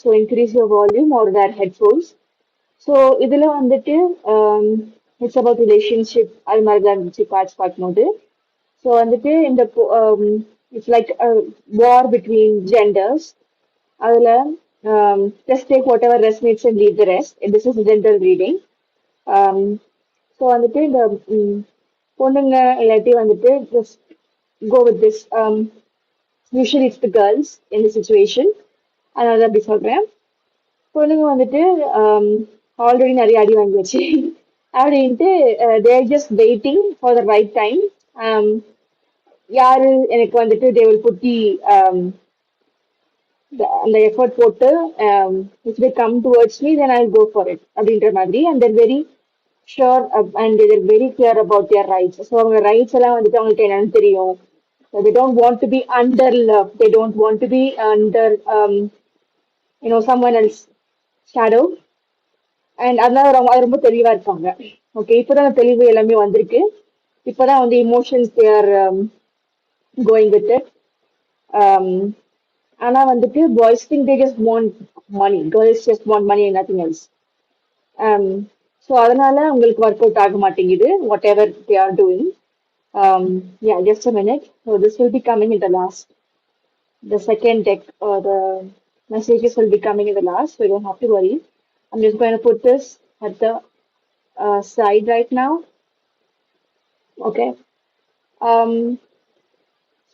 So increase your volume or wear headphones. So இதில் வந்துட்டு it's about relationship அது மாதிரி தான் இருந்துச்சு பார்ட்ஸ் பார்க்கும்போது. ஸோ வந்துட்டு இந்த it's like war between genders. அதில் just take whatever resonates and leave the rest. This is general reading. So வந்துட்டு இந்த பொண்ணுங்க இல்லாட்டி வந்துட்டு just go with this. Usually it's the girls in the situation. அதனால தான் அப்படி சொல்கிறேன். பொண்ணுங்க வந்துட்டு ஆல்ரெடி நிறைய அடி வாங்கியாச்சு அப்படின்ட்டு they're just waiting for the right time. யாரு எனக்கு வந்துட்டு தே வில் புட் தி அந்த எஃபர்ட் போட்டு if they come towards me then I go for it அப்படின்ற மாதிரி. And they're very sure and they're very clear about their rights. So அவங்க rights எல்லாம் வந்துட்டு அவங்களுக்கு என்னன்னு தெரியும். They don't want to be under love. They don't want to be under someone else shadow. And அதனால ரொம்ப தெளிவா இருப்பாங்க. ஓகே, இப்போதான் தெளிவு எல்லாமே வந்திருக்கு. இப்போதான் வந்து emotions they're going with it. ஆனா வந்துட்டு boys think they just want money, girls just want money and nothing else. So அதனால உங்களுக்கு ஒர்க் அவுட் ஆக மாட்டேங்குது whatever they are doing. Yeah, just a minute. So this will be coming in the last. The second deck, the messages will be coming in the last, so you don't have to worry. I'm just going to put this at the side right now. Okay.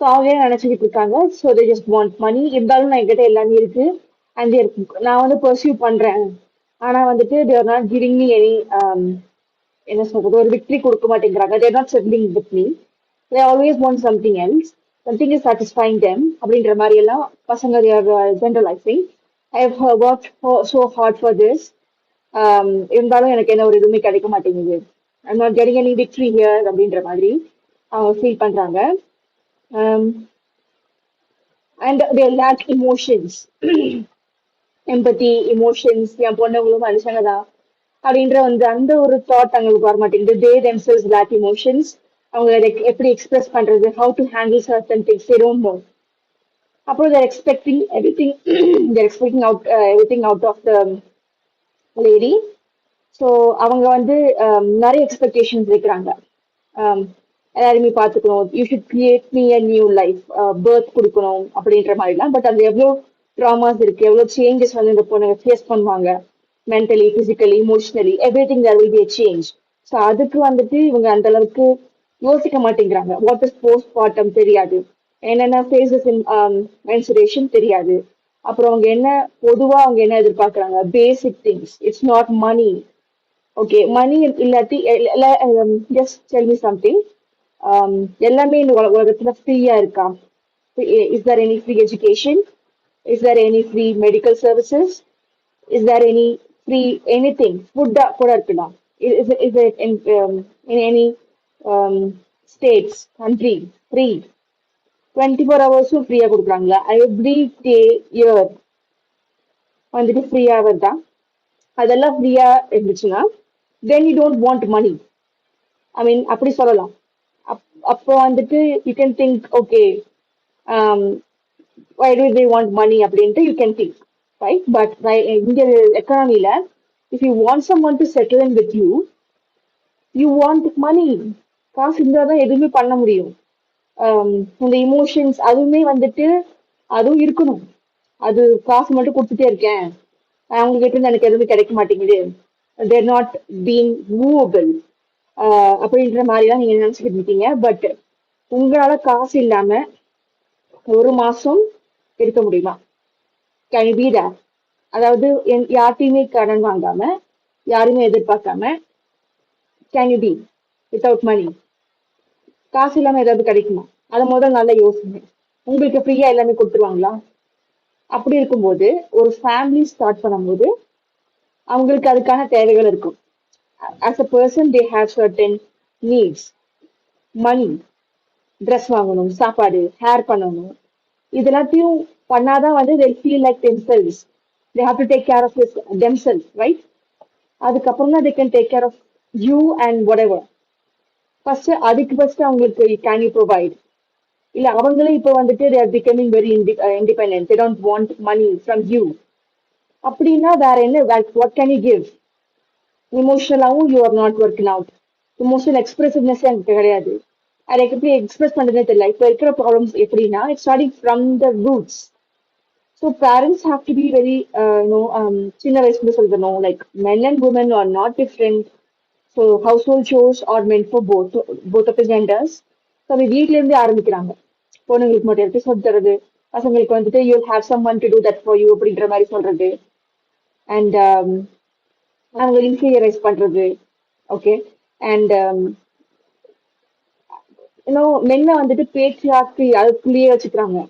So அவங்க நினைச்சுக்கிட்டு இருக்காங்க. So they just want money. இருந்தாலும் நான் என்கிட்ட எல்லாமே இருக்கு and நான் வந்து பர்சியூ பண்றேன். ஆனா வந்துட்டு they're not giving me any என்ன சொல்றது, ஒரு விக்டரி கொடுக்க மாட்டேங்கிறாங்க. They're not settling with me. They always want something else. Something is satisfying them அப்படின்ற மாதிரி எல்லாம் பசங்க they're generalising. I have work so hard for this. இருந்தாலும் எனக்கு என்ன ஒரு இதுவுமே கிடைக்க மாட்டேங்குது. I'm not getting any victory here அப்படின்ற மாதிரி அவங்க ஃபீல் பண்றாங்க. And they lack emotions, empathy, emotions. என் பொண்ணுங்களும் மனுஷங்க தான் அப்படின்ற வந்து அந்த ஒரு தாட் அவங்களுக்கு வர மாட்டேங்குது. They themselves lack emotions. அவங்க எப்படி எக்ஸ்பிரஸ் பண்றது, how to handle certain things they don't know. அப்புறம் they're expecting everything, they're expecting out everything out of the lady. So அவங்க வந்து நிறைய எக்ஸ்பெக்டேஷன்ஸ் வைக்கிறாங்க. எல்லாருமே பார்த்துக்கணும், you should create me a new life, birth கொடுக்கணும் அப்படின்ற மாதிரிலாம். பட் அது எவ்வளோ ட்ராமாஸ் இருக்கு, எவ்வளோ சேஞ்சஸ் வந்து இந்த பொண்ணுங்க ஃபேஸ் பண்ணுவாங்க. Mentally, physically, emotionally, everything there will be a change. So அதுக்கு வந்துட்டு இவங்க அந்த அளவுக்கு யோசிக்க மாட்டேங்கிறாங்க. வாட் இஸ் போஸ்ட் பார்ட்டம் தெரியாது, என்னென்ன ஃபேஸஸ் இன் மென்சுரேஷன் தெரியாது. அப்புறம் அவங்க என்ன பொதுவா அவங்க என்ன எதிர்பார்க்கறாங்க, basic things. It's not money. Okay, money இல்லாட்டி ஜஸ்ட் டெல் மீ சம்திங். எல்லாமே இந்த உலகத்துல ஃப்ரீயா இருக்கா? Is there any free education? Is there any free medical services? Is there any free anything? ஃபுட்டா கூட இருக்கலாம். Is it in any states country free? 24 ஹவர்ஸும் ஃப்ரீயா கொடுக்குறாங்களா? எவ்ரி டே இயர் வந்துட்டு ஃப்ரீயா வருதா? அதெல்லாம் ஃப்ரீயா இருந்துச்சுன்னா then you don't want money. I mean அப்படி சொல்லலாம். அப்போ வந்துட்டு you can think, okay, why do they want money அப்படின்ட்டு you can think, right? But இந்த எக்கனாமில if you want someone to settle in with you, you want money. காசு இருந்தால் தான் எதுவுமே பண்ண முடியும். இந்த இமோஷன்ஸ் அதுவுமே வந்துட்டு அதுவும் இருக்கணும். அது காசு மட்டும் கொடுத்துட்டே இருக்கேன், அவங்க கிட்ட இருந்து எனக்கு எதுவுமே கிடைக்க மாட்டேங்குது, தேர் நாட் பீங் மூவபிள் அப்படின்ற மாதிரிலாம் நீங்க நினைச்சுக்கிட்டு இருக்கீங்க. பட் உங்களால காசு இல்லாம ஒரு மாசம் இருக்க முடியுமா? Can you be there? அதாவது யார்ட்டையுமே கடன் வாங்காம, யாருமே எதிர்பார்க்காம, can you be without money? காசு இல்லாம ஏதாவது கிடைக்குமா? அதை முதல் நல்லா யோசிங்க. உங்களுக்கு ஃப்ரீயா எல்லாமே கொடுத்துருவாங்களா? அப்படி இருக்கும்போது ஒரு ஃபேமிலி ஸ்டார்ட் பண்ணும்போது அவங்களுக்கு அதுக்கான தேவைகள் இருக்கும். as a person they have certain needs. Money, dress வாங்கணும், சாப்பாடு, ஹேர் பண்ணணும், இது எல்லாத்தையும் பண்ணாதான் வந்து they feel like themselves. They have to take care of themselves, right? அதுக்கப்புறம் தான் they can take care of you and whatever. அதுக்கு ஃபர்ஸ்ட் அவங்களுக்கு can you provide? இல்ல அவங்களே இப்போ வந்துட்டு they are becoming very independent. They don't want money from you. அப்படின்னா வேற என்ன, வாட் கேன் யூ கிவ்? இமோஷனலாவும் you are not working out. Emotional expressiveness எனக்கு கிடையாது. அதை எப்படி எக்ஸ்பிரஸ் பண்றதுனே தெரியல. இப்ப இருக்கிற ப்ராப்ளம்ஸ் எப்படின்னா, it's starting from the roots. So parents have to be very சின்ன வயசுல சொல்லணும், like men and women are not different. So household ஷோஸ் are meant for both of the genders. So அது வீட்ல இருந்தே ஆரம்பிக்கிறாங்க. பொண்ணுங்களுக்கு மட்டும் எப்படி சொல்லி தருது, பசங்களுக்கு வந்துட்டு you have someone to do that for you அப்படின்ற மாதிரி சொல்றது. அண்ட் அவங்க இன்ஃபீரியரைஸ் பண்றது. ஓகே. அண்ட் மென்ன வந்துட்டு பேட்ரியார்கி அதுக்குள்ளேயே வச்சுக்கிறாங்க.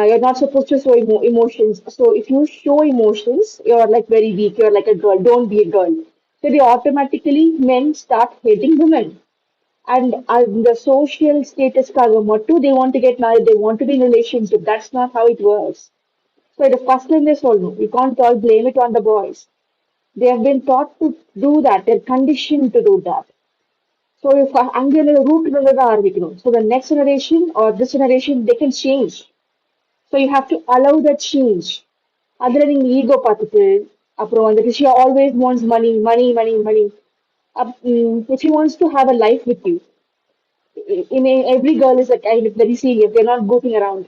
You're not supposed to show emotions. So if you show emotions, you're like very weak. You're like a girl. Don't be a girl. So they automatically men start hating women. And the social status kagamottu, they want to get married. They want to be in a relationship. That's not how it works. So the first thing they all know. We can't all blame it on the boys. They have been taught to do that. They're conditioned to do that. So if அங்க root தான் ஆரம்பிக்கணும். So the next generation or this generation, they can change. So you have to allow that change. அதுல நீங்க ego பார்த்துட்டு அப்புறம் வந்துட்டு she always wants money, money, money, money. If she wants to have a life with you, every girl is like kind of very serious. They're not goofing around.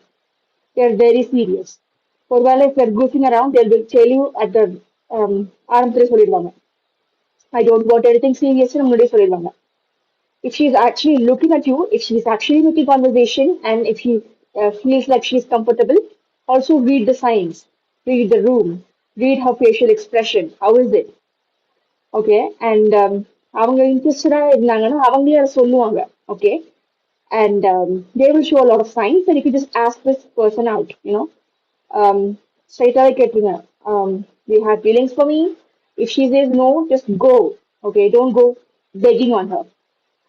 They're very serious. ஒருவேளை if they're goofing around, they will tell you at the ஆரம்பத்திலே சொல்லிடுவாங்க, I don't want anything serious. முன்னாடியே சொல்லிடுவாங்க. If she's actually looking at you, if she's actually making conversation, and if she feels like she's comfortable, also read the signs, read the room, read her facial expression. How is it? Okay, and அவங்க இன்ட்ரெஸ்டடா இருந்தாங்கன்னா அவங்களே அதை சொல்லுவாங்க. Okay, and they will show a lot of signs, and you can just ask this person out. Um, straight கேட்டுருங்க. Do you have feelings for me? If she says no, just go. Okay, don't go begging on her.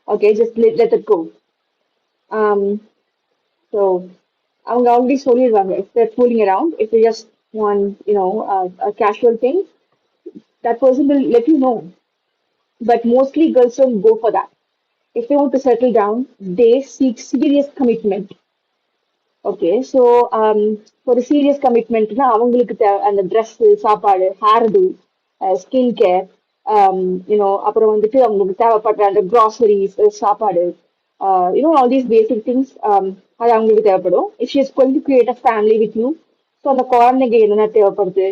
Okay, just let it go. Um, so அவங்க already சொல்லிடுவாங்க. If they're fooling around, if they just want, a casual thing, that person will let you know. But mostly girls don't go for that. If they want to settle down, they seek serious commitment. Okay, so for the serious commitment, அவங்களுக்கு அந்த dress, சாப்பாடு, hair two, skin care, அப்புறம் வந்துட்டு அவங்களுக்கு தேவைப்படுற அந்த groceries, சாப்பாடு, all these basic things, அது அவங்களுக்கு தேவைப்படும். If she is going to create a family with you, so அந்த குழந்தைங்க என்னென்ன தேவைப்படுது,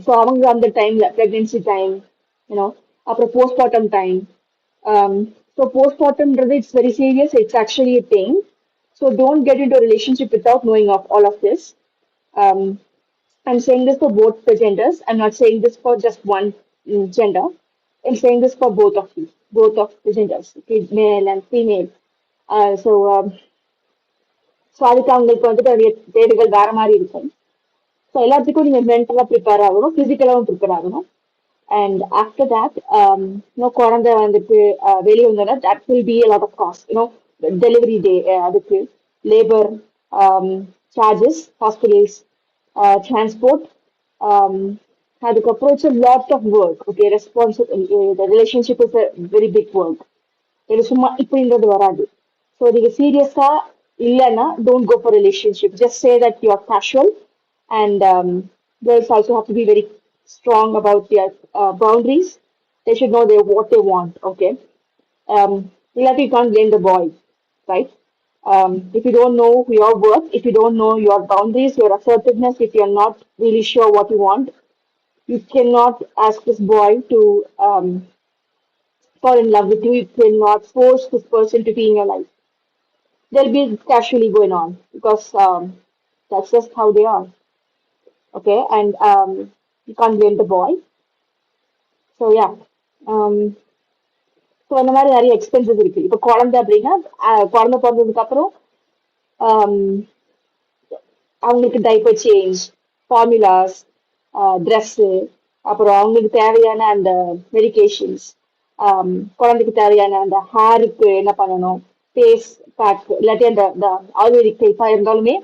ஸோ அவங்க அந்த டைம்ல ப்ரெக்னென்சி டைம், அப்புறம் போஸ்ட்மார்ட்டம் டைம். ஸோ போஸ்ட்மார்ட்டம்ன்றது it's very serious. It's actually a thing. So don't get into a relationship without knowing of all of this. Um, I'm saying this for both the genders. I'm not saying this for just one gender. I'm saying this for both of the genders, okay, male and female. So அதுக்கு அவங்களுக்கு வந்துட்டு நிறைய தேவைகள் வேற மாதிரி இருக்கும். So எல்லாத்துக்கும் நீங்க மென்டலா ப்ரிப்பேர் ஆகணும், பிசிக்கலாவும் ப்ரிப்பேர் ஆகணும். அண்ட் ஆஃப்டர் தட், குழந்தை வந்துட்டு வெளியே வந்தோன்னா that will be a lot of cost. Delivery day, அதுக்கு லேபர் சார்ஜஸ், ஹாஸ்பிட்டல்ஸ், டிரான்ஸ்போர்ட், அதுக்கப்புறம் it's lot of work. Okay, responsible relationship is very big work. இது சும்மா இப்படின்றது வராது. ஸோ நீங்க சீரியஸா இல்லைன்னா don't go for relationship. Just say that you are casual. And girls also have to be very strong about their boundaries. They should know what they want. Okay. Illathi you can't blame the boy, right? If you don't know your worth, if you don't know your boundaries, your assertiveness, if you're not really sure what you want, you cannot ask this boy to fall in love with you. You cannot force this person to be in your life. They'll be casually going on because that's just how they are. Okay, and you can't blame the boy. So yeah. So அந்த மாதிரி நிறைய expenses இருக்கு. இப்போ குழந்தை அப்படின்னா குழந்தை பிறந்ததுக்கு அப்புறம் அவங்களுக்கு டைப்பர் சேஞ்ச், ஃபார்முலாஸ், ட்ரெஸ்ஸு, அப்புறம் அவங்களுக்கு தேவையான அந்த மெடிகேஷன்ஸ், குழந்தைக்கு தேவையான அந்த ஹேருக்கு என்ன பண்ணணும், ஃபேஸ் பேக், இல்லாட்டி அந்த ஆயுர்வேதிக் ஃபேஸாக இருந்தாலுமே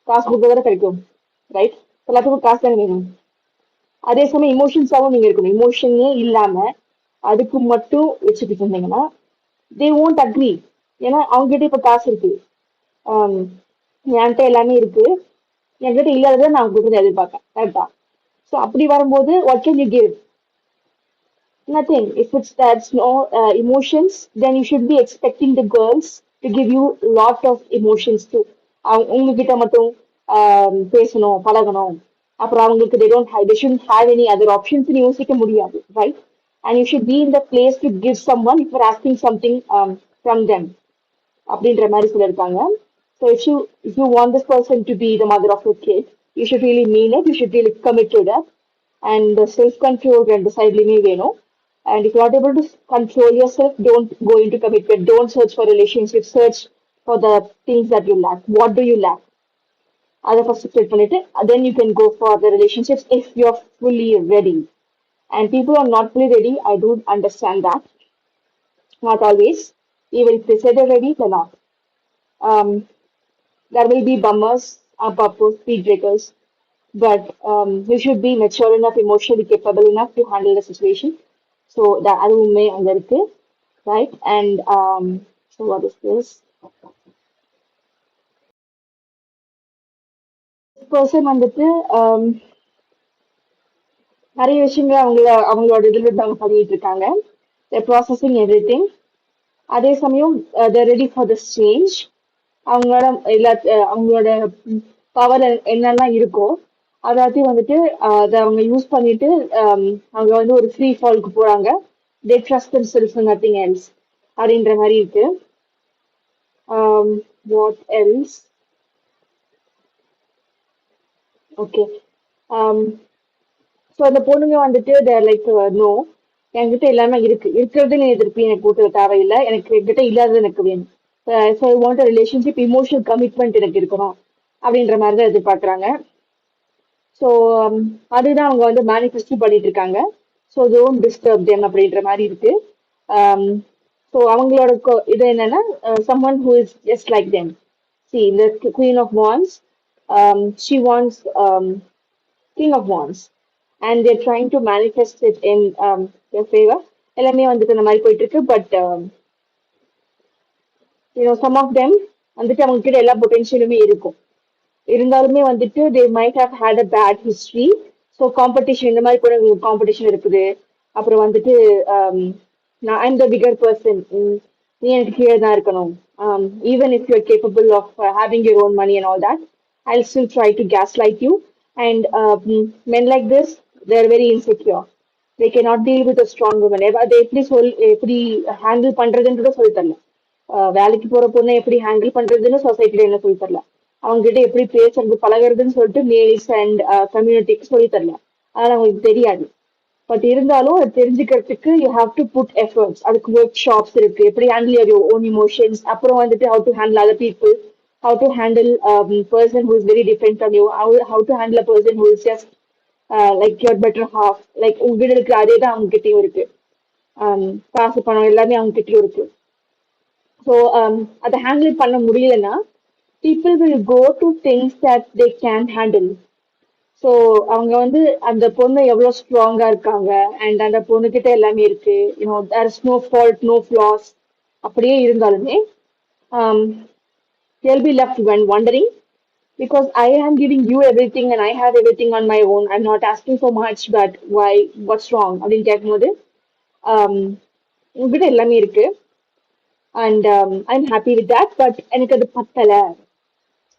காசு கொடுக்க வரை கிடைக்கும், ரைட்? எல்லாத்துக்கும் காசு தானே வேணும். அதே சமயம் இமோஷன்ஸாகவும் நீங்க இருக்கணும். இமோஷனே இல்லாம அதுக்கு மட்டும் வச்சுக்கிட்டு இருந்தீங்கன்னா தே ஓன்ட் அக்ரி. ஏன்னா அவங்ககிட்ட இப்ப காசு இருக்கு, என்கிட்ட எல்லாமே இருக்கு, என்கிட்ட இல்லாததை நான் கொடுக்குறது எதிர்பார்ப்பேன், கரெக்டா? So அப்படி வரும்போது what can you give? Nothing. If it's that's no emotions, then you should be expecting the girls to give you lot of emotions too. உங்ககிட்ட மட்டும் பேசணும் பழகணும் அப்புறம் அவங்களுக்கு they shouldn't have any other options ன்னு யோசிக்க முடியாது, right? And you should be in the place to give someone if you're asking something from them அப்படின்ற மாதிரி சொல்லியிருக்காங்க. So if you want this person to be the mother of your kid, you should really mean it. You should really commit to that. And the self-control and decidedly வேணும். And if you're not able to control yourself, don't go into commitment. Don't search for relationships. Search for the things that you lack. What do you lack? Other first set பண்ணிட்டு then you can go for the relationships if you're fully ready. And people are not fully ready. I do understand that. Not always. Even if they say they're ready, they're not. Um, there will be bummers, up speed breakers, but you should be mature enough, emotionally capable enough to handle the situation. So that அதுவுமே அங்க இருக்கு, right? And so what is this? This person வந்துட்டு நிறைய விஷயங்கள் அவங்களோட இதுல அவங்க பண்ணிட்டு இருக்காங்க. They're processing everything. அதே சமயம் they're ready for this change. அவங்களோட அவங்களோட பவர் என்னெல்லாம் இருக்கோ அதாச்சும் வந்துட்டு அதை அவங்க யூஸ் பண்ணிட்டு அவங்க வந்து ஒரு ஃப்ரீ ஃபால்க்கு போறாங்க. தே trust themselves and nothing else அப்படின்ற மாதிரி இருக்கு. What else? ஓகே. ஸோ அந்த பொண்ணுங்க வந்துட்டு தேர் லைக் நோ, என்கிட்ட எல்லாமே இருக்கிறது நீ எதிர்ப்பு எனக்கு கூட்டுற தேவையில்லை, எனக்கு என்கிட்ட இல்லாதது எனக்கு வேணும். So I want relationship, emotional commitment எனக்கு இருக்கணும் அப்படின்ற மாதிரி தான் எதிர்பார்க்குறாங்க. ஸோ அதுதான் அவங்க வந்து மேனிஃபெஸ்டும் பண்ணிட்டு இருக்காங்க. ஸோ டோன்ட் டிஸ்டர்ப் தெம் அப்படின்ற மாதிரி இருக்கு. ஸோ அவங்களோட இது என்னன்னா someone who is just like them. See, the Queen of Wands, she wants King of Wands, and they're trying to manifest it in their favor. எல்லாமே வந்துட்டு இந்த மாதிரி போயிட்டு இருக்கு. பட் some of them வந்துட்டு அவங்க கிட்ட எல்லா பொட்டென்ஷியலுமே இருக்கும். இருந்தாலுமே வந்துட்டு they might have had a bad history. So competition இந்த மாதிரி கூட காம்படிஷன் இருக்குது. அப்புறம் வந்துட்டு நான் ஐம் த பிகர் பர்சன், நீ எனக்கு கீழே தான் இருக்கணும். Even if you're capable of having your own money and all that, I still try to gaslight you. And men like this, they are very insecure. They cannot deal with a strong woman. அதை எப்படி handle பண்றதுன்றத சொல்லி தரல. வேலைக்கு போற பொண்ணை எப்படி handle பண்றதுன்னு சொசைட்டில என்ன சொல்லி தரல. அவங்க கிட்ட எப்படி பேசுறது பழகுறதுன்னு சொல்லிட்டு மேல்ஸ் அண்ட் கம்யூனிட்டிக்கு சொல்லி தரல. அதனால அவங்களுக்கு தெரியாது. பட் இருந்தாலும் அது தெரிஞ்சுக்கிறதுக்கு you have to put efforts. அதுக்கு ஒர்க் ஷாப்ஸ் இருக்கு, எப்படி ஹேண்டில் யுவர் ஓன் இமோஷன்ஸ். அப்புறம் வந்துட்டு how to handle other people, how to handle person who is very different from you, how to handle a person who is just like your better half. Like உங்ககிட்ட இருக்கிற அதே தான் அவங்க கிட்டயும் இருக்கு. காசு பணம் எல்லாமே அவங்க கிட்டயும் இருக்கு. ஸோ அதை ஹேண்டில் பண்ண முடியலன்னா people will go to things that they can handle. So அவங்க வந்து அந்த பொண்ணு எவ்வளவு ஸ்ட்ராங்கா இருக்காங்க அண்ட் அந்த பொண்ணுகிட்ட எல்லாமே இருக்கு, there is no fault, no flaws அப்படியே இருந்தாலுமே they'll be left when wondering, because I am giving you everything and I have everything on my own. I'm not asking for much, but why? What's wrong? அப்படின்னு கேட்கும்போது உங்ககிட்ட எல்லாமே இருக்கு and I'm happy with that, but எனக்கு அது பத்தலை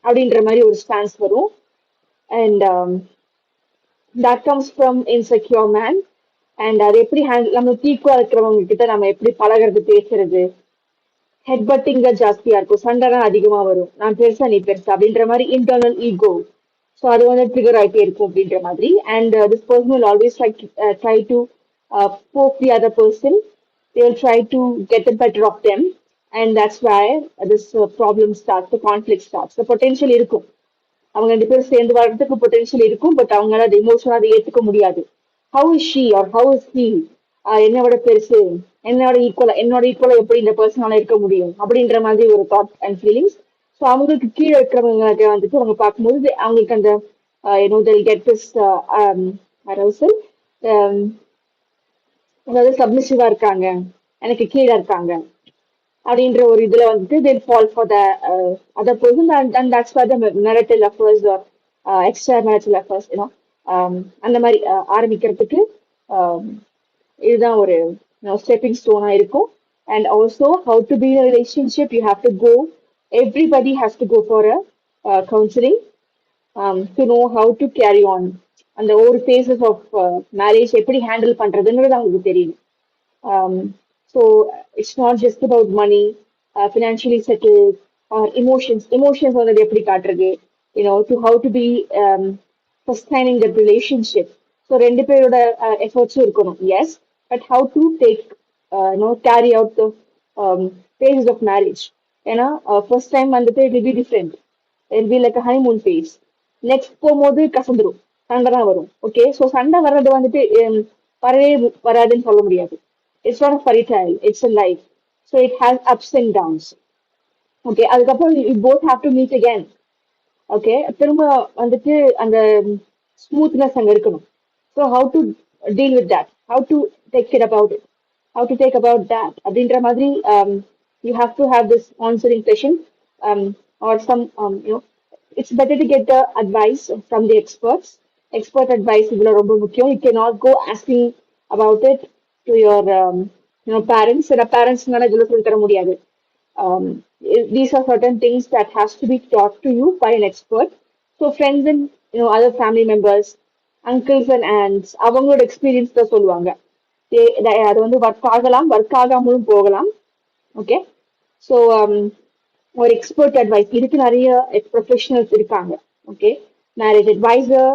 அப்படின்ற மாதிரி ஒரு ஸ்டான்ஸ் வரும். And that comes from insecure man. And அது எப்படி நம்ம ஈக்குவலா இருக்கிறவங்க கிட்ட நம்ம எப்படி பழகிறது, பேசுறது, ஹெட் பட்டிங் தான் ஜாஸ்தியா இருக்கும், சண்டை தான் அதிகமா வரும். நான் பெருசா நீ பெருசா அப்படின்ற மாதிரி இன்டர்னல் ஈகோ. ஸோ அது வந்து ட்ரிகர் ஆகிட்டே இருக்கும் அப்படின்ற மாதிரி. And this person will always like try to poke the other person. They will try to get the better of them, and that's why this problem starts, the conflict starts. The potential இருக்கும், அவங்க ரெண்டு பேரும் சேர்ந்து வர்றதுக்கு potential இருக்கும், but அவங்களால அது எமோஷனலா அதை ஏத்துக்க முடியாது. How is she or how is he, என்னோட பெருசு, என்னோட ஈக்குவலா எப்படி இந்த பர்சனால இருக்க முடியும் அப்படின்ற மாதிரி ஒரு தாட் அண்ட் ஃபீலிங்ஸ். ஸோ அவங்களுக்கு கீழே இருக்கிறவங்களுக்கு வந்துட்டு அவங்க பார்க்கும்போது அவங்களுக்கு அந்த கெட் திஸ் அரௌசல், அதாவது சப்மிசிவா இருக்காங்க, எனக்கு கீழே இருக்காங்க அப்படின்ற ஒரு இதுல வந்துட்டு they fall for the other person, and that's why the marital affairs or extramarital affairs, அந்த மாதிரி ஆரம்பிக்கிறதுக்கு um, இதுதான் ஒரு ஸ்டெப்பிங் ஸ்டோனா இருக்கும். And also how to be a relationship you have to go, everybody has to go for a counselling to know how to carry on. அந்த ஒவ்வொரு phases of marriage எப்படி ஹேண்டில் பண்றதுங்கிறது அவங்களுக்கு தெரியும். So it's not just about money, financially settled, or emotions. Emotions வந்து எப்படி காட்டுறது, to how to be sustaining the relationship. So ரெண்டு பேரோட efforts இருக்கணும். Yes, but how to take, carry out the um, phases of marriage. ஏன்னா first time வந்துட்டு it will be different. It will be like a honeymoon phase. Next போகும்போது கசந்துரும், சண்டை தான் வரும். Okay, so சண்டை வர்றது வந்துட்டு வரவே வராதுன்னு சொல்ல முடியாது. It's not a fairy tale, it's a life. So it has ups and downs. Okay, அதுக்கப்புறம் you both have to meet again. Okay, திரும்ப வந்துட்டு அந்த ஸ்மூத்னஸ் அங்க இருக்கணும். So how to deal with that? How to take it about it? How to take about that? அப்படின்ற மாதிரி you have to have this counseling session, um, or some it's better to get the advice from the experts. Expert advice இதுல ரொம்ப முக்கியம். You cannot go asking about it to your parents. சில பேரண்ட்ஸ்னால இதுல சொல்லி தர முடியாது. These are certain things that has to be taught to you by an expert. So friends and other family members, uncles and aunts, அவங்களோட experience தான் சொல்லுவாங்க. அது வந்து ஒர்க் ஆகலாம், ஒர்க் ஆகாமலும் போகலாம். ஓகே, ஸோ ஒரு எக்ஸ்பர்ட் அட்வைஸ் இதுக்கு நிறைய ப்ரொஃபஷனல்ஸ் இருக்காங்க. Okay, marriage adviser,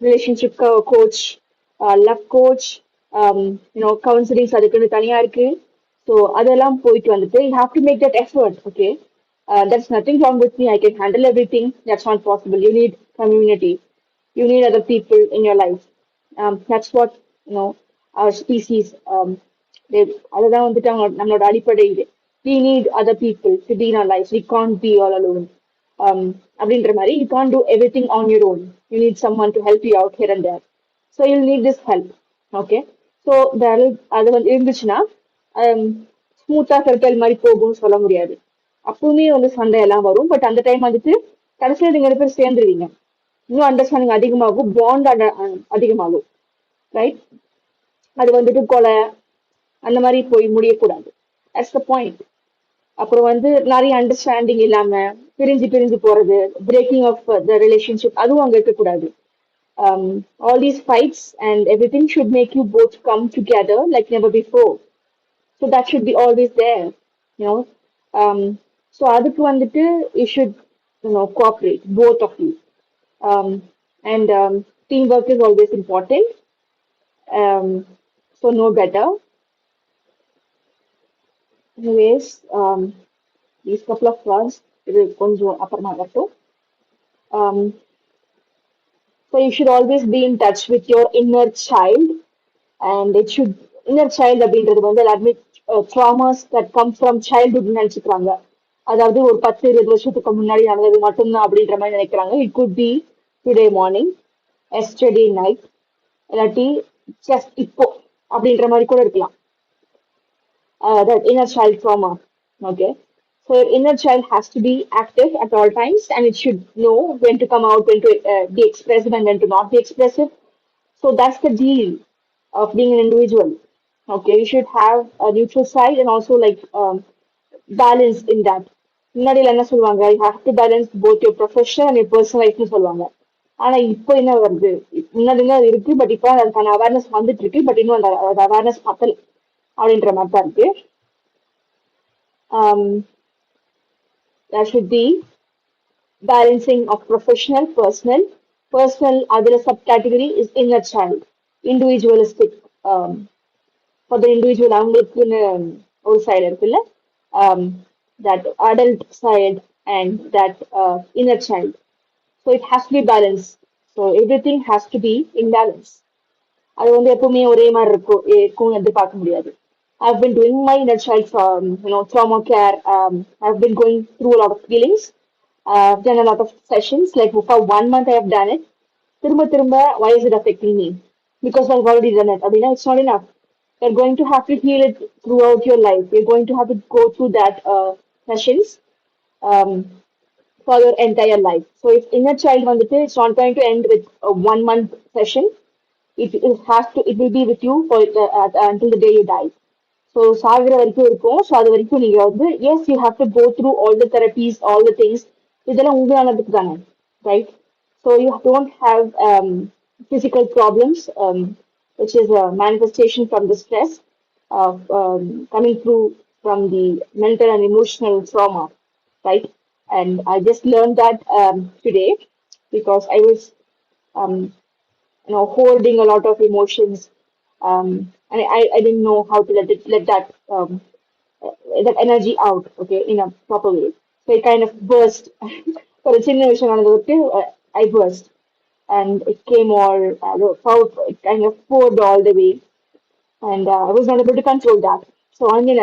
relationship coach, love coach, counsellings அதுக்குன்னு தனியா இருக்கு. ஸோ அதெல்லாம் போயிட்டு வந்துட்டு you have to make that effort. Okay, there's nothing wrong with me. I can handle everything. That's not possible. You need community. You need other people in your life. That's what our species. அதுதான் வந்துட்டு நம்மளோட அடிப்படை இது. We need other people to be in our lives. We can't be all alone. அப்படின்ற மாதிரி you can't do everything on your own. You need someone to help you out here and there. So you'll need this help. Okay. So அது வந்து இருந்துச்சுன்னா ஸ்மூத்தா circle மாதிரி போகும்னு சொல்ல முடியாது. அப்பவுமே வந்து சண்டை எல்லாம் வரும். பட் அந்த டைம் வந்துட்டு கடைசியில் நீங்க ரெண்டு பேரும் சேர்ந்துருவீங்க. இன்னும் அண்டர்ஸ்டாண்டிங் அதிகமாகும், பாண்ட் அதிகமாகும். ரைட்? அது வந்துட்டு கொலை அந்த மாதிரி போய் முடியக்கூடாது. That's the point. அப்புறம் வந்து நிறைய அண்டர்ஸ்டாண்டிங் இல்லாம பிரிஞ்சு பிரிஞ்சு போறது, பிரேக்கிங் ஆஃப் த ரிலேஷன்ஷிப், அதுவும் அங்க இருக்கக்கூடாது. All these fights and everything should make you both come together like never before. So that should be always there, you know. Um, so அதுக்கு வந்துட்டு you should cooperate, both of you. Um, and teamwork is always important. So know better. Anyways, these couple of words இது கொஞ்சம் அப்புறமா வரட்டும். Um, so you should always be in touch with your inner child, and it should inner child அப்படின்றது வந்து எல்லாருமே traumas that come from childhood நினைச்சுக்கிறாங்க. அதாவது ஒரு 10-20 வருஷத்துக்கு முன்னாடி நடந்தது மட்டும்தான் அப்படின்ற மாதிரி நினைக்கிறாங்க. It could be today morning, yesterday night, இல்லாட்டி just இப்போ அப்படின்ற மாதிரி கூட இருக்கலாம். That inner child trauma. Okay. So your inner child has to be active at all times, and it should know when to come out, when to be expressive, and when to not be expressive. So that's the deal of being an individual. Okay, you should have a neutral side and also like balance in that. முன்னாடியில என்ன சொல்லுவாங்க, you have to balance both your professional and your personal லைஃப்னு சொல்லுவாங்க. ஆனா இப்போ என்ன வருது, முன்னாடி அது இருக்கு, பட் இப்போ அதுக்கான அவேர்னஸ் வந்துட்டு இருக்கு, பட் இன்னும் அந்த அவேர்னஸ் பத்தல அப்படின்ற மாதிரி தான் இருக்கு. There should be balancing of professional, personal. Personal, other subcategory is inner child, individualistic. For the individual, அவங்களுக்குன்னு ஒரு சைடு இருக்குல்ல, that adult side and that inner child. So it has to be balanced. So everything has to be in balance. அது வந்து எப்பவுமே ஒரே மாதிரி இருக்கும் எதிர்பார்க்க முடியாது. I've been doing my inner child trauma care. I've been going through a lot of feelings. I've done a lot of sessions. Like for 1 month, I have done it. திரும்ப திரும்ப, why is it affecting me? Because I've already done it. அப்படின்னா it's not enough. You're going to have to heal it throughout your life. You're going to have to go through that sessions. Um, for your entire life. So if inner child வந்துட்டு it's not going to end with a 1 month session. It will be with you for until the day you die. So சாகுற வரைக்கும் இருக்கும். So அது வரைக்கும் நீங்க வந்து yes you have to go through all the therapies all the things. இதெல்லாம் உங்க நல்லதுக்கு தானே, right? So you don't have physical problems, which is a manifestation from the stress of coming through from the mental and emotional trauma, right? And I just learned that today because I was um, holding a lot of emotions, and I didn't know how to let that energy out, okay, in a proper way. So it kind of burst. For a சின்ன விஷயம் நடந்ததுக்கு I burst, and it came all powerful. It kind of poured all the way, and I was not able to control that. So again,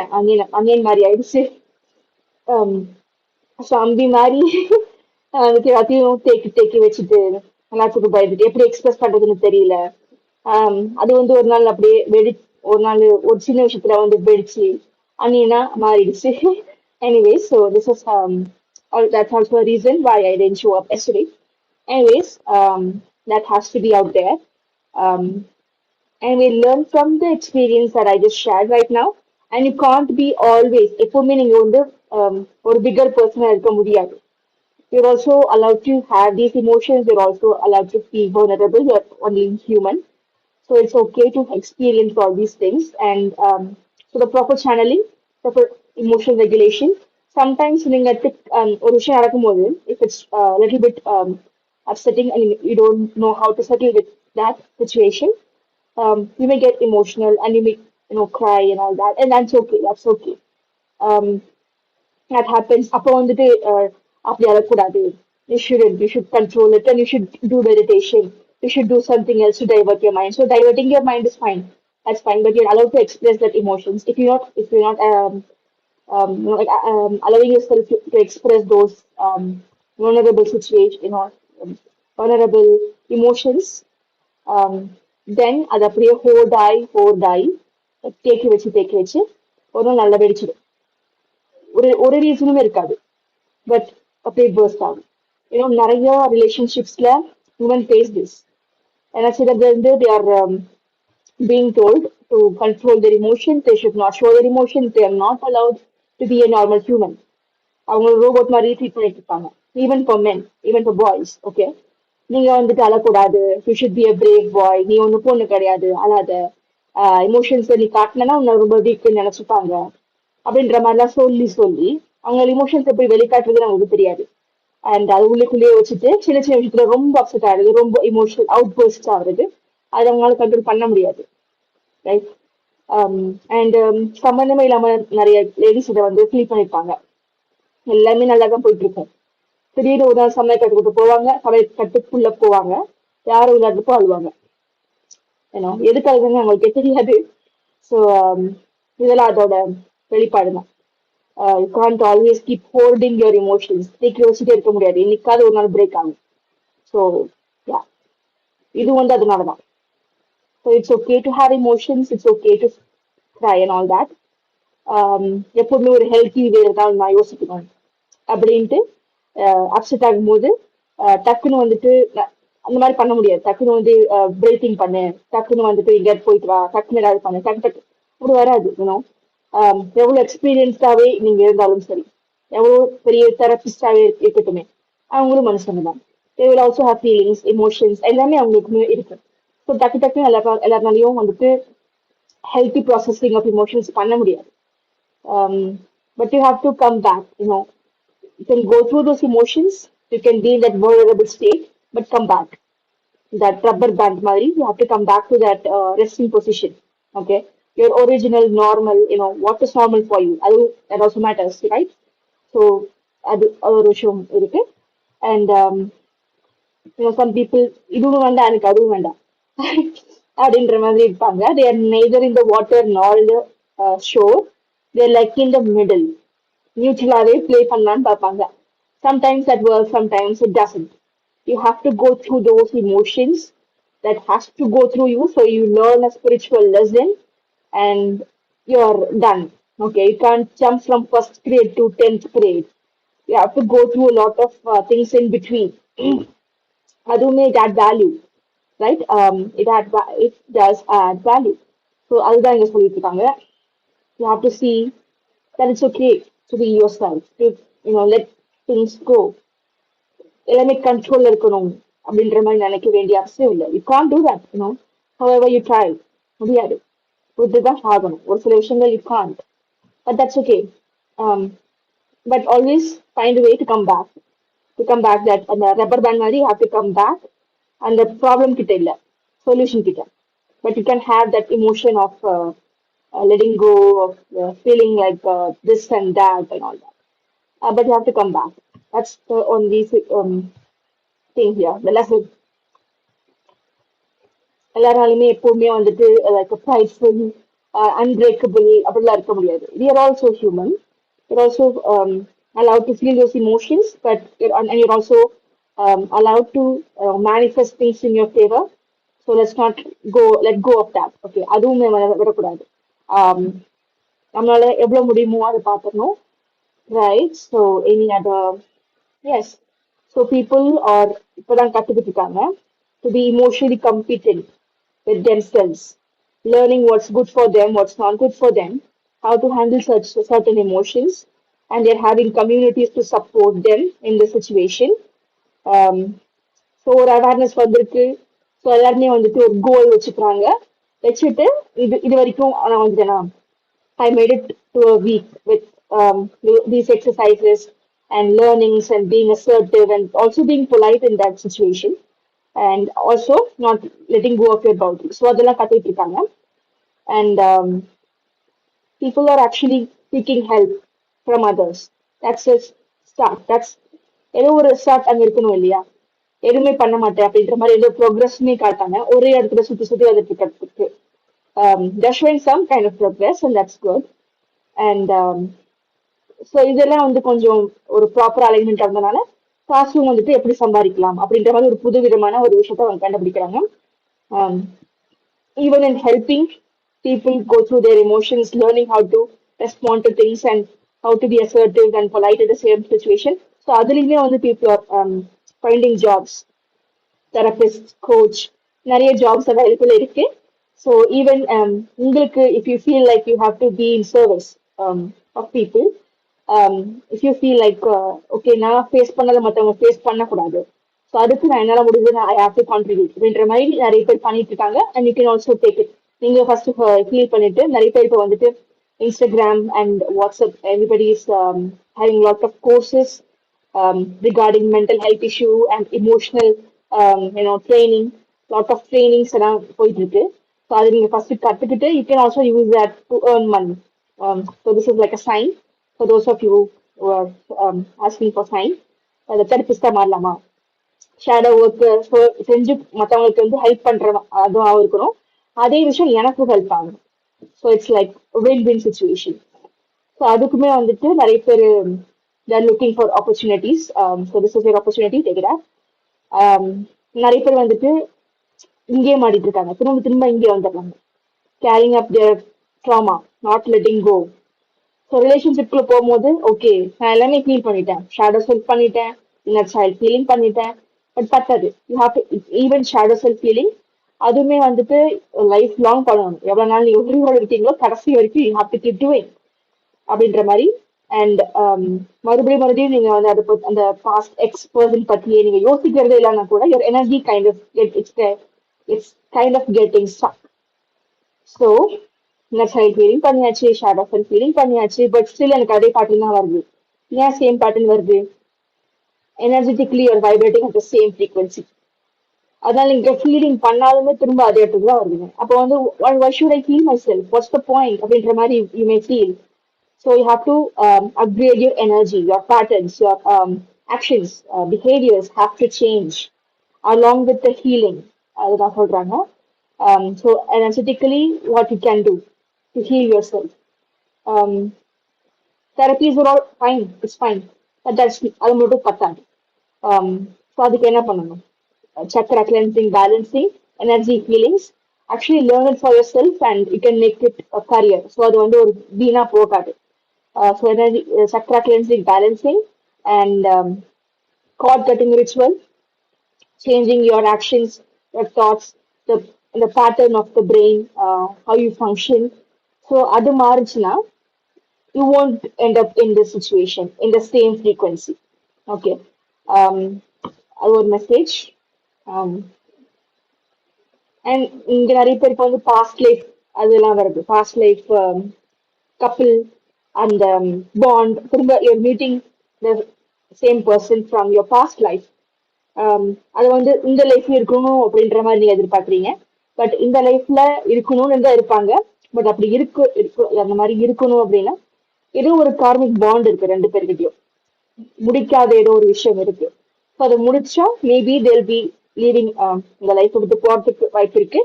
Maria, I would say, so Ambi மாதிரி அதுக்கு எல்லாத்தையும் தேக்கி வச்சுட்டு எல்லாத்துக்கும் பயந்துட்டு எப்படி எக்ஸ்பிரஸ் பண்றதுன்னு தெரியல. அது வந்து ஒரு நாள் அப்படியே ஒரு நாள் ஒரு சின்ன விஷயத்துல வந்து வெடிச்சு அண்ணினா மாறிடுச்சு. Anyway, so this is that's also a reason why I didn't show up yesterday. Anyways, that has to be out there. Um, and we learn from the experience that I just shared right now. And you can't be always, எப்பவுமே நீங்க வந்து ஒரு bigger person இருக்க முடியாது. You're also allowed to have these emotions. You're also allowed to feel vulnerable. You're only human. So it's okay to experience all these things. And so the proper channeling, proper emotional regulation. Sometimes நீங்க ஒரு விஷயம் நடக்கும்போது, if it's a little bit upsetting and you don't know how to settle with that situation, you may get emotional and you may cry and all that, and that's okay. That's okay. Um, that happens. அப்போ வந்துட்டு அப்படி அழக்கூடாது. You shouldn't. You should control it and you should do meditation. You should do something else to divert your mind. So diverting your mind is fine. That's fine. But you're allowed to express that emotions. If you're not like, allowing yourself to express those vulnerable situation, vulnerable emotions, um, then அது அப்படியே ஹோர்ட் ஆகி தேக்கி வச்சு ஒரு நாள் நல்லா வெடிச்சிடும். ஒரு ரீசனுமே இருக்காது, பட் அப்படியே பர்ஸ்ட் ஆகும். நிறைய ரிலேஷன்ஷிப்ஸ்ல women face this. ஏன்னா சிலது வந்து they are being told to control their emotions. They should not show their emotions. They are not allowed to be a normal human. அவங்க ரோபோட் மாதிரி ட்ரீட் பண்ணிட்டு இருப்பாங்க. Even for men, even for boys. Okay, நீங்க வந்துட்டு அழக்கூடாது. You should be a brave boy. நீ ஒண்ணு பொண்ணு கிடையாது, அழாத. எமோஷன்ஸ் நீ காட்டினா உன்னை ரொம்ப வீக்னு நினைச்சுப்பாங்க அப்படின்ற மாதிரிலாம் சொல்லி சொல்லி அவங்க இமோஷன்ஸ் எப்படி வெளிக்காட்டுறதுன்னு அவங்களுக்கு தெரியாது. அண்ட் அது உள்ளுக்குள்ளேயே வச்சுட்டு சின்ன சின்ன விஷயத்துல ரொம்ப அப்செட் ஆகுது, ரொம்ப இமோஷனல் அவுட் பர்ஸ்ட் ஆகுறது. அது அவங்களால கண்ட்ரோல் பண்ண முடியாது, ரைட்? அண்ட் சம்பந்தமே இல்லாம நிறைய லேடிஸ் இதை வந்து ஃபீல் பண்ணிருப்பாங்க. எல்லாமே நல்லா தான் போயிட்டு இருக்கும். திடீர்னு ஒரு நாள் சமையல் கட்டுக்கிட்டு போவாங்க, சமையல் கட்டுக்குள்ள போவாங்க, யாரும் இல்லாதப்போ அழுவாங்க. எதுக்கு அழுதுன்னு அவங்களுக்கு தெரியாது. ஸோ இதெல்லாம் அதோட வெளிப்பாடு தான். You can't always keep holding your emotions. தேக்கி வச்சுட்டே இருக்க முடியாது, இன்னைக்காவது ஒரு நாள் பிரேக் ஆகும். ஸோ யா, இது வந்து அதனால தான். So it's okay to have emotions, it's okay to cry and all that. எப்பவுமே ஒரு ஹெல்த்தி வே தான் நான் யோசிக்கணும் அப்படின்ட்டு. அப்செட் ஆகும்போது டக்குன்னு வந்துட்டு அந்த மாதிரி பண்ண முடியாது. டக்குன்னு வந்து பிரேக்கிங் பண்ணு, டக்குன்னு வந்துட்டு எங்கேயாவது போயிட்டு வா, டக்குன்னு ஏதாவது பண்ணு, டக்கு அப்படி வராது. எவ்வளவு எக்ஸ்பீரியன்ஸ்டாவே நீங்க இருந்தாலும் சரி, எவ்வளவு பெரிய தெரபிஸ்டாவே இருக்கட்டுமே, அவங்களும் மனுஷங்க தான். They will also have feelings, emotions எல்லாமே அவங்களுக்குமே இருக்கு. ஸோ டக்குன்னு எல்லாருனாலையும் வந்துட்டு healthy processing of emotions பண்ண முடியாது. But you have to come back. You can go through those emotions, you can be in that vulnerable state, but come back. That rubber band மாதிரி, you have to come back to that resting position. Okay, your original normal, what is normal for you, அது that also matters, right? So அது ஒரு விஷயம் இருக்கு. And some people இதுவும் வேண்டாம் எனக்கு அதுவும் வேண்டாம் அப்படின்ற மாதிரி இருப்பாங்க. They are neither in the water nor in the shore. They are like in the middle. நியூட்ரலாவே ப்ளே பண்ணலான்னு பார்ப்பாங்க. Sometimes that works, sometimes it doesn't. You have to go through those emotions that has to go through you, so you learn a spiritual lesson and you're done. Okay, you can't jump from first grade to 10th grade. you have to go through a lot of things in between. அதுவுமே it add value, right? It does add value. So அதுதான் இங்க சொல்லிட்டு இருக்காங்க. You have to see that it's okay to be yourself, to let things go. எல்லாமே கண்ட்ரோல்ல இருக்கணும் அப்படின்ற மாதிரி நினைக்க வேண்டிய அவசியம் இல்லை. You can't do that, however you try. முடியாது. இதுதான் ஆகணும். ஒரு சில விஷயங்கள் you can't, but that's okay. But always find a way to come back. To come back that அந்த ரப்பர் பேண்ட் மாதிரி you have to come back. அந்த problem கிட்ட இல்ல, சொல்யூஷன் கிட்ட. But you can have that emotion of letting go, of feeling like this and that and all that. But you have to come back. That's the only thing here. The lesson. எல்லாராலுமே எப்பவுமே வந்துட்டு like prideful, unbreakable அப்படிலாம் இருக்க முடியாது. We are also human. You're also allowed to feel those emotions, but and you're also allowed to manifest things in your favor. So let's not let go of that. Okay, அதுவுமே விடக்கூடாது. நம்மளால எவ்வளவு முடியுமோ அதை பார்த்துக்கணும், right? So any other, yes. So people are இப்பதான் கத்துக்கிட்டு இருக்காங்க to be emotionally competent with themselves, learning what's good for them, what's not good for them, how to handle such certain emotions, and they're having communities to support them in the situation. Um, so ஒரு awareness வந்திருக்கு. So எல்லாருமே வந்துட்டு ஒரு கோல் வச்சுக்கிறாங்க. வச்சுட்டு இது வரைக்கும் நான் வந்துட்டேனா, I made it to a week with these exercises and learnings and being assertive and also being polite in that situation and also not letting go of your boundaries. So அதெல்லாம் கத்துட்டு இருக்காங்க. And people are actually seeking help from others. That's a start. That's ஏதோ ஒரு start அங்க இருக்கணும் இல்லையா? எதுவுமே பண்ண மாட்டேன் அப்படின்ற மாதிரி ஏதோ ப்ரோக்ரஸ்மே காட்டாம ஒரே இடத்துல சுத்தி சுத்தி வந்துட்டு இருக்கிறதுக்கு they're showing some kind of progress and that's good. And so இதெல்லாம் வந்து கொஞ்சம் ஒரு ப்ராப்பர் அலைன்மெண்ட் இருந்தனால காசும் வந்துட்டு எப்படி சம்பாதிக்கலாம் அப்படின்ற மாதிரி ஒரு புது விதமான ஒரு விஷயத்த அவங்க கண்டுபிடிக்கிறாங்க. Even in helping people go through their emotions, learning how to respond to things and how to be assertive and polite in the same situation. So அதுலயுமே வந்து people are finding jobs, therapist, coach, நிறைய jobs available இருக்கு. So even உங்களுக்கு if you feel like you have to be in service of people, if you feel like okay நான் face பண்ணதை மற்றவங்க face பண்ணக்கூடாது, so அதுக்கு நான் என்னால் முடிஞ்சது ஐ ஹாவ் டு கான்ட்ரிபியூட் அப்படின்ற மாதிரி நிறைய பேர் பண்ணிட்டு இருக்காங்க. And you can also take it. நீங்க ஃபர்ஸ்ட் ஃபீல் பண்ணிட்டு நிறைய பேர் இப்போ வந்துட்டு Instagram and WhatsApp everybody is having lot of courses regarding mental health issue and emotional training. Lot of trainings எல்லாம் போயிட்டு இருக்கு. ஸோ அது நீங்க ஃபர்ஸ்ட் கத்துக்கிட்டு you can also use that to earn money. So this is like a sign for those of you who are asking for sign. அதை தெரபிஸ்டா மாறலாமா, shadow work செஞ்சு மற்றவங்களுக்கு வந்து ஹெல்ப் பண்ற அதுவும் இருக்கணும், அதே விஷயம் எனக்கும் ஹெல்ப் ஆகும். So it's like win win situation. So அதுக்குமே வந்துட்டு நிறைய பேர் they're looking for opportunities. So this is your opportunity, take it. நிறைய பேர் வந்துட்டு இங்கேயே மாட்டிட்டு இருக்காங்க, திரும்ப திரும்ப இங்கே வந்துடுறாங்க. Carrying up their drama, not letting go. So ரிலேஷன்ஷிப்குள்ள போகும்போது ஓகே நான் எல்லாமே ஃபீல் பண்ணிட்டேன், ஷேடோ செல்ஃப் பண்ணிட்டேன், இன்னர் சைல்ட் ஃபீலிங் பண்ணிட்டேன், பட் பத்தாது. You have to even shadow self feeling அதுவுமே வந்துட்டு லைஃப் லாங் பண்ணணும். எவ்வளவு நாள் நீங்க உயிரோட இருக்கீங்களோ கடைசி வரைக்கும் you have to keep doing அப்படின்ற மாதிரி. அண்ட் மறுபடியும் மறுபடியும் நீங்க வந்து அது அந்த பாஸ்ட் எக்ஸ் பர்சன் பத்தியே நீங்க யோசிக்கிறதே இல்லைன்னா கூட your energy kind of it's kind of getting stuck. So inner child feeling பண்ணியாச்சு, ஷேடோ செல்ஃப் ஃபீலிங் பண்ணியாச்சு, பட் ஸ்டில் எனக்கு அதே பேட்டர்ன் தான் வருது. ஏன் சேம் பேட்டர்ன் வருது? எனர்ஜெட்டிக்லி ஒரு vibrating at the same frequency. அதனால நீங்க ஃபீலிங் பண்ணாலுமே திரும்ப அதே இடத்துக்கு தான் வருவீங்க. அப்போ வந்து why should I feel myself, what's the point அப்படின்ற மாதிரி you may feel. So you have to upgrade your energy, your patterns, your actions, behaviors have to change along with the healing. அதுதான் சொல்றாங்க. So energetically what you can do to heal yourself. Um, therapies are all fine, it's fine, but அது மட்டும் பத்தாது. So அதுக்கு என்ன பண்ணணும்? Chakra cleansing, balancing, energy healings. Actually learn it for yourself and you can make it a career. So அது வந்து ஒரு வீணா போகாது. So energy, chakra cleansing, balancing, and cord cutting ritual, changing your actions, your thoughts, the pattern of the brain, how you function. So அது மாறுச்சுன்னா you won't end up in this situation in the same frequency. Okay. Um, our message. Um, and இங்க நிறைய பேருக்கு வந்து past life அதெல்லாம் வருது. Past life couple and bond. திரும்ப you're meeting the same person from your past life. அது வந்து இந்த லைஃப்ல இருக்கணும் அப்படின்ற மாதிரி நீங்க எதிர்பார்க்குறீங்க. பட் இந்த லைஃப்ல இருக்கணும்னு தான் இருப்பாங்க. பட் அப்படி இருக்கு அந்த மாதிரி இருக்கணும் அப்படின்னா ஏதோ ஒரு கார்மிக் பாண்ட் இருக்கு ரெண்டு பேர்கிட்டயும். முடிக்காத ஏதோ ஒரு விஷயம் இருக்கு. ஸோ அதை முடிச்சா மேபி தேல் பி லீவிங் இந்த லைஃப் விட்டு போறதுக்கு வாய்ப்பு இருக்கு.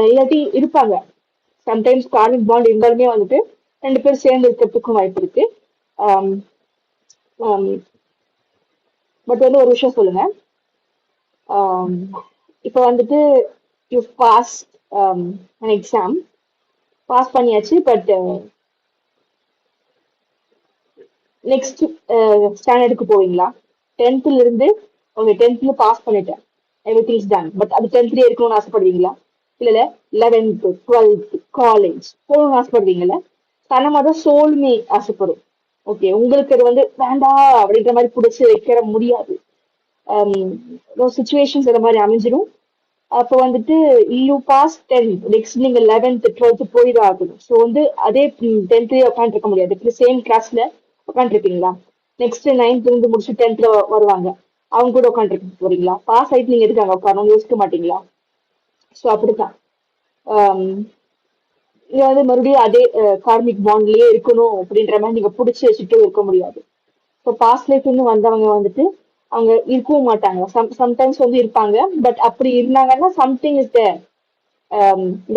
இல்லாட்டி இருப்பாங்க. சம்டைம்ஸ் கார்மிக் பாண்ட் இருந்தாலுமே வந்துட்டு ரெண்டு பேரும் சேர்ந்து இருக்கிறதுக்கும் வாய்ப்பு இருக்கு. பட் வந்து ஒரு விஷயம் சொல்லுங்க. இப்போ வந்துட்டு you pass an exam pass பண்ணியாச்சு. பட் நெக்ஸ்ட் ஸ்டாண்டர்டுக்கு போவீங்களா? டென்த்ல இருந்து உங்க டென்த்ல பாஸ் பண்ணிட்டேன், எவ்ரி திங்ஸ் டன். பட் அது டென்த்லயே இருக்கணும்னு ஆசைப்படுவீங்களா? இல்ல 11th 12th காலேஜ் போகணும்னு ஆசைப்படுவீங்கல்ல? தனமா தான் சோல்மே ஆசைப்படும். ஓகே, உங்களுக்கு அது வந்து வேண்டாம் அப்படின்ற மாதிரி பிடிச்சி வைக்கிற முடியாது. சுச்சுவேஷன்ஸ் அந்த மாதிரி அமைஞ்சிடும். அப்போ வந்துட்டு யூ பாஸ் 10th, நெக்ஸ்ட் நீங்க 11th 12th போயிதான் ஆகணும். ஸோ வந்து அதே டென்த்லயே உட்காந்துருக்க முடியாது. சேம் கிளாஸ்ல உட்காந்துருப்பீங்களா? நெக்ஸ்ட் 9th இருந்து முடிச்சு 10th வருவாங்க, அவங்க கூட உட்காந்துருக்க போறீங்களா? பாஸ் ஆயிட்டு நீங்க எதுக்கு அங்க உட்காரணும் யோசிக்க மாட்டீங்களா? ஸோ அப்படித்தான். நீங்க வந்து மறுபடியும் அதே கார்மிக் பாண்ட்லயே இருக்கணும் அப்படின்ற மாதிரி நீங்க புடிச்சு வச்சுட்டு இருக்க முடியாது. இப்போ பாஸ்ட் லைஃப்னு வந்தவங்க வந்துட்டு அவங்க இருக்கவும் மாட்டாங்க. சம்டைம்ஸ் வந்து இருப்பாங்க. பட் அப்படி இருந்தாங்கன்னா something is there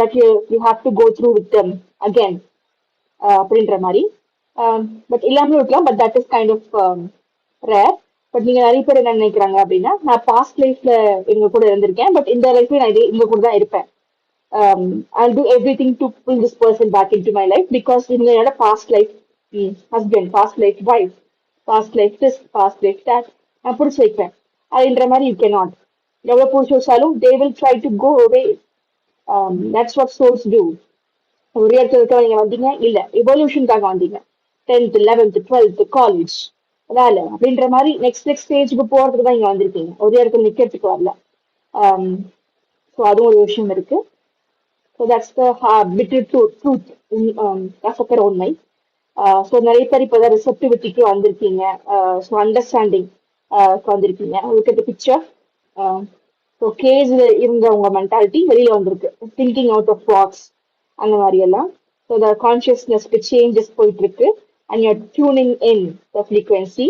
that you have to go through with them again அப்படின்ற மாதிரி. பட் இல்லாமலும் இருக்கலாம். But that is kind of rare. But நீங்க நிறைய பேர் என்ன நினைக்கிறாங்க அப்படின்னா, நான் பாஸ்ட் லைஃப்ல இவங்க கூட இருந்திருக்கேன், பட் இந்த லைஃப்ல நான் இவங்க கூட தான் இருப்பேன். I'll do everything to pull this person back into my life because இவங்க என்னோட past life husband, past life wife, past life this, past life that நான் பிடிச்சி வைப்பேன். அப்படின்ற மாதிரி you cannot. எவ்வளவு பிடிச்சி வச்சாலும் they will try to go away. That's what souls do. ஒரு இடத்துல நீங்க வந்தீங்க இல்ல எவல்யூஷனுக்காக வந்தீங்க. 10th 11th 12th காலேஜ் வேலை அப்படின்ற மாதிரி நெக்ஸ்ட் ஸ்டேஜுக்கு போறதுக்கு தான் இங்க வந்திருக்கீங்க. ஒரு இடத்துல நிக்கிறதுக்கு வரல. ஸோ அதுவும் ஒரு விஷயம் இருக்கு. So that's the bitter truth. கசக்கிற உண்மை. ஸோ நிறைய பேர் இப்போதான் ரிசெப்டிவிட்டிக்கு வந்திருக்கீங்க. ஸோ அண்டர்ஸ்டாண்டிங் வந்திருக்கீங்க. உங்களுக்கு பிக்சர். ஸோ கேஸ்ல இருந்த உங்க மென்டாலிட்டி வெளியில வந்திருக்கு. திங்கிங் அவுட் ஆஃப் பாக்ஸ் அந்த மாதிரி எல்லாம். ஸோ த கான்சியஸ்னஸ்க்கு சேஞ்சஸ் போயிட்டு இருக்கு. And you're tuning in the frequency.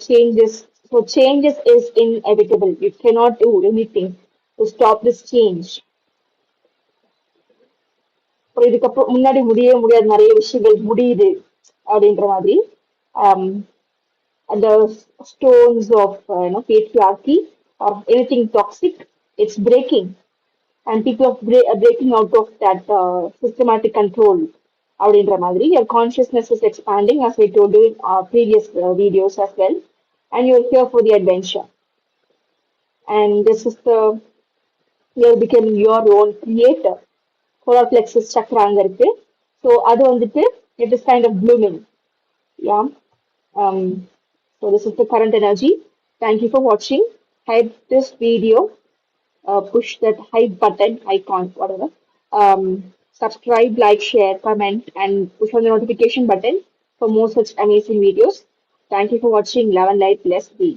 Changes. So changes is inevitable. You cannot do anything to stop this change. இதுக்கப்புறம் முன்னாடி முடியவே முடியாது, நிறைய விஷயங்கள் முடியுது அப்படின்ற மாதிரி. The stones of patriarchy or anything toxic, it's breaking, and people are breaking out of that systematic control அப்படின்ற மாதிரி. Your consciousness is expanding, as I told you in previous videos as well, and you're here for the adventure. And this is you're becoming your own creator. solar plexus chakra அங்க இருக்கு. So அது வந்துட்டு it is kind of blooming. Yeah. So this is the current energy. Thank you for watching. Hype this video. Push that hype button, icon, whatever. Subscribe, like, share, comment, and push on the notification button for more such amazing videos. Thank you for watching. Love and light. Blessed be.